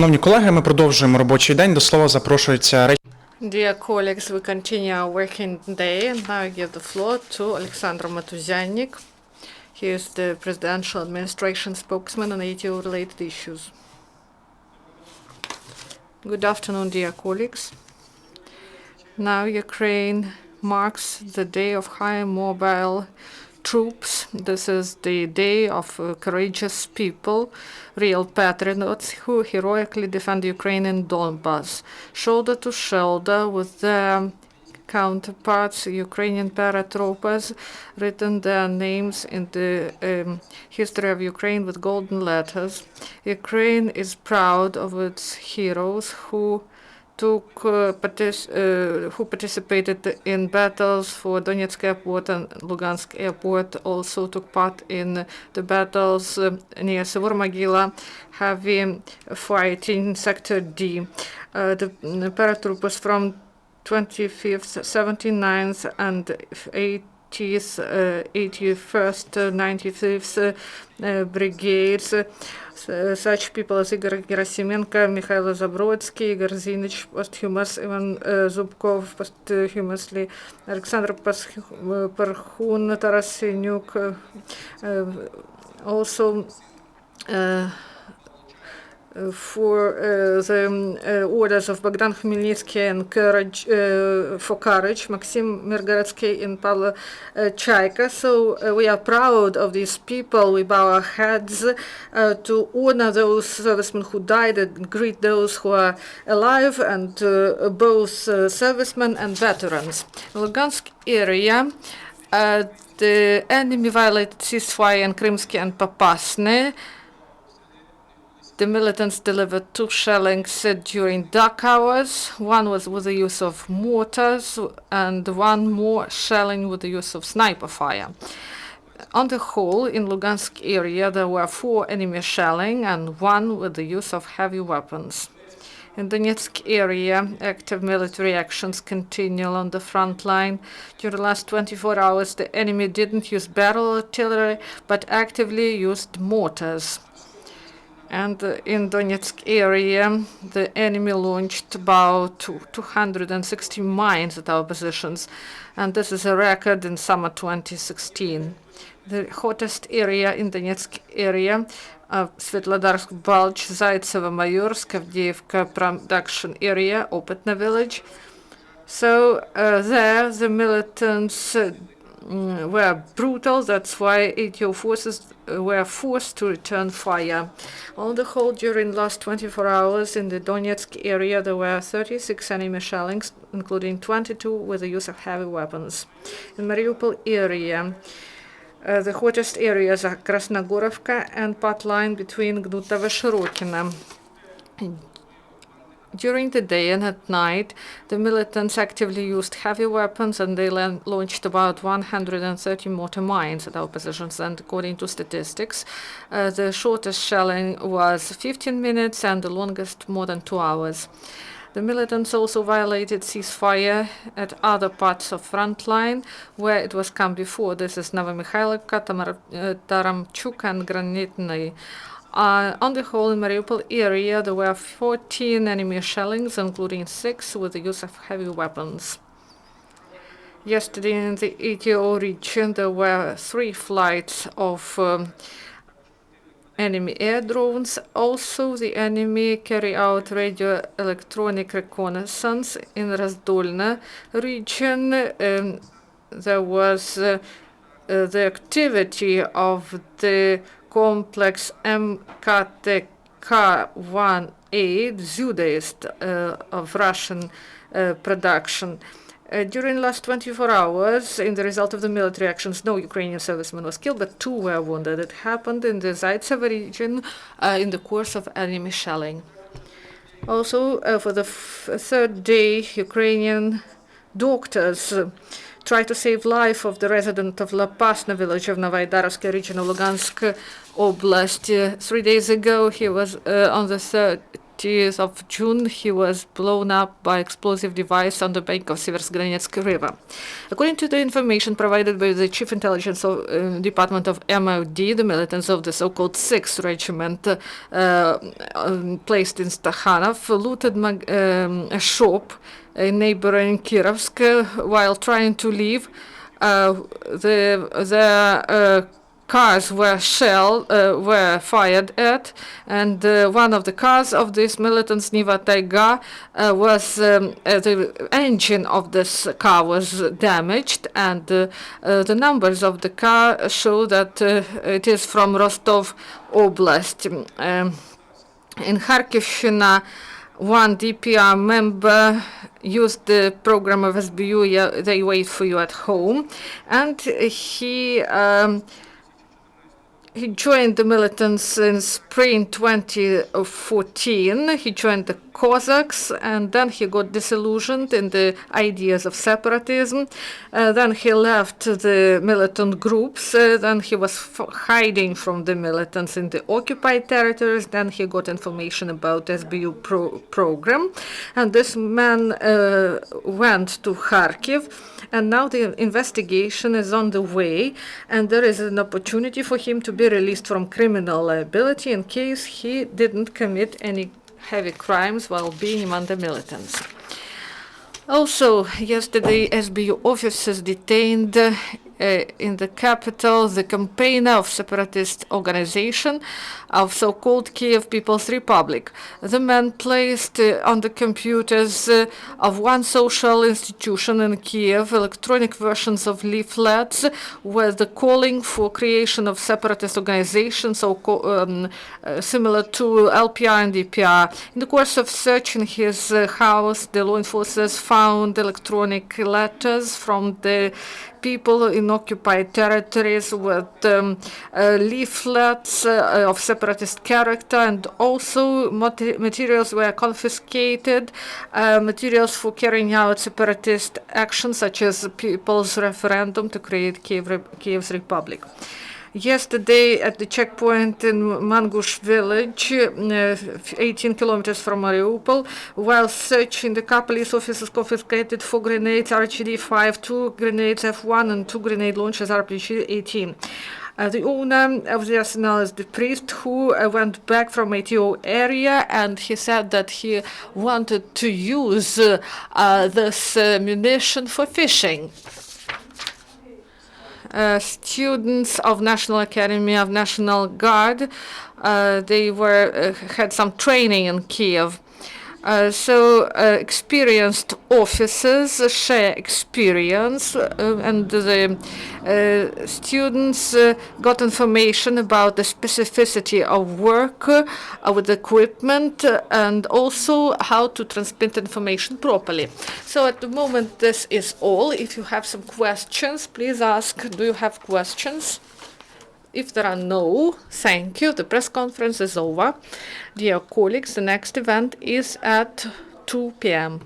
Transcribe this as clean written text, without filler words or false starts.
Шановні колеги, ми продовжуємо робочий день. До слова запрошується Dear colleagues, we continue our working day, and now I give the floor to Oleksandr Motuzyanyk. He is the presidential administration spokesman on ATO-related issues. Good afternoon, dear colleagues. Now Ukraine marks the day of high mobile troops. This is the day of courageous people, real patriots who heroically defend Ukraine in Donbass, shoulder to shoulder with their counterparts, Ukrainian paratroopers, written their names in the history of Ukraine with golden letters. Ukraine is proud of its heroes who participated in battles for Donetsk Airport and Lugansk Airport, also took part in the battles near Severomogila, heavy fighting in Sector D. The paratroopers from 25th, 79th, and 80th, 81st, 95th brigades, such people as Igor Gerasimenko, Mikhailo Zabrodsky, Igor Zinich posthumous, Ivan Zubkov posthumously, Alexander Parkhun, Taras Sinyuk, also for the orders of Bogdan Khmelnytsky and for courage, Maxim Mirgorodsky and Pavlo Chaika. So we are proud of these people. We bow our heads to honor those servicemen who died and greet those who are alive, and both servicemen and veterans. In Lugansk area, the enemy violated ceasefire in Krymsky and Popasny. The militants delivered 2 shellings during dark hours. One was with the use of mortars and 1 more shelling with the use of sniper fire. On the whole, in Lugansk area, there were 4 enemy shelling and 1 with the use of heavy weapons. In Donetsk area, active military actions continue on the front line. During the last 24 hours, the enemy didn't use battle artillery, but actively used mortars. And in Donetsk area, the enemy launched about 260 mines at our positions, and this is a record in summer 2016. The hottest area in Donetsk area, Svetlodarsk Balch, Zaitsevo, Mayorsk, Avdiivka production area, Opetna village. So there the militants were brutal. That's why ATO forces were forced to return fire. On the whole, during the last 24 hours in the Donetsk area, there were 36 enemy shellings, including 22 with the use of heavy weapons. In Mariupol area, the hottest areas are Krasnogorovka and part line between Gnutovo and Shirokino. During the day and at night, the militants actively used heavy weapons, and they launched about 130 mortar mines at our positions. And according to statistics, the shortest shelling was 15 minutes and the longest more than 2 hours. The militants also violated ceasefire at other parts of front line where it was come before. This is Novomikhailivka, Taramchuk, and Granitny. On the whole, in Mariupol area, there were 14 enemy shellings, including 6 with the use of heavy weapons. Yesterday in the ATO region, there were 3 flights of enemy air drones. Also, the enemy carried out radio electronic reconnaissance in Razdolna region. There was the activity of the complex MKTK-18 Zudaist of Russian production. During the last 24 hours, in the result of the military actions, no Ukrainian serviceman was killed, but 2 were wounded. It happened in the Zaitsevo region in the course of enemy shelling. Also, for the 3rd day, Ukrainian doctors tried to save life of the resident of Lapasna village of Novaidarovsky region of Lugansk Oblast. 3 days ago, he was on the 20th of June, he was blown up by explosive device on the bank of Seversk River. According to the information provided by the Chief Intelligence Department of MOD, the militants of the so-called 6th Regiment placed in Stakhanov looted a shop in neighboring Kirovsk while trying to leave. The cars were fired at, and one of the cars of these militants, Niva Taiga, the engine of this car was damaged, and the numbers of the car show that it is from Rostov Oblast. In Kharkivshina, one DPR member used the program of SBU, They Wait For You at Home, and he joined the militants in spring 2014. He joined the Cossacks, and then he got disillusioned in the ideas of separatism. Then he left the militant groups. Then he was hiding from the militants in the occupied territories. Then he got information about SBU program. And this man went to Kharkiv. And now the investigation is on the way, and there is an opportunity for him to be released from criminal liability in case he didn't commit any heavy crimes while being among the militants. Also, yesterday, SBU officers detained in the capital the campaigner of separatist organization of so-called Kiev People's Republic. The man placed on the computers of one social institution in Kiev electronic versions of leaflets with the calling for creation of separatist organizations, similar to LPR and DPR. In the course of searching his house, the law enforcers found electronic letters from the people in occupied territories with leaflets of separatist character, and also materials were confiscated, materials for carrying out separatist actions such as people's referendum to create Kiev's republic. Yesterday, at the checkpoint in Mangush village, 18 kilometers from Mariupol, while searching, the car, police officers confiscated 4 grenades RGD-5, 2 grenades F1, and 2 grenade launchers RPG-18. The owner of the arsenal is the priest who went back from ATO area, and he said that he wanted to use this munition for fishing. Students of National Academy of National Guard, they had some training in Kiev. Experienced officers share experience, and the students got information about the specificity of work with equipment, and also how to transmit information properly. So at the moment, this is all. If you have some questions, please ask. Do you have questions? If there are no, thank you. The press conference is over. Dear colleagues, the next event is at 2 p.m.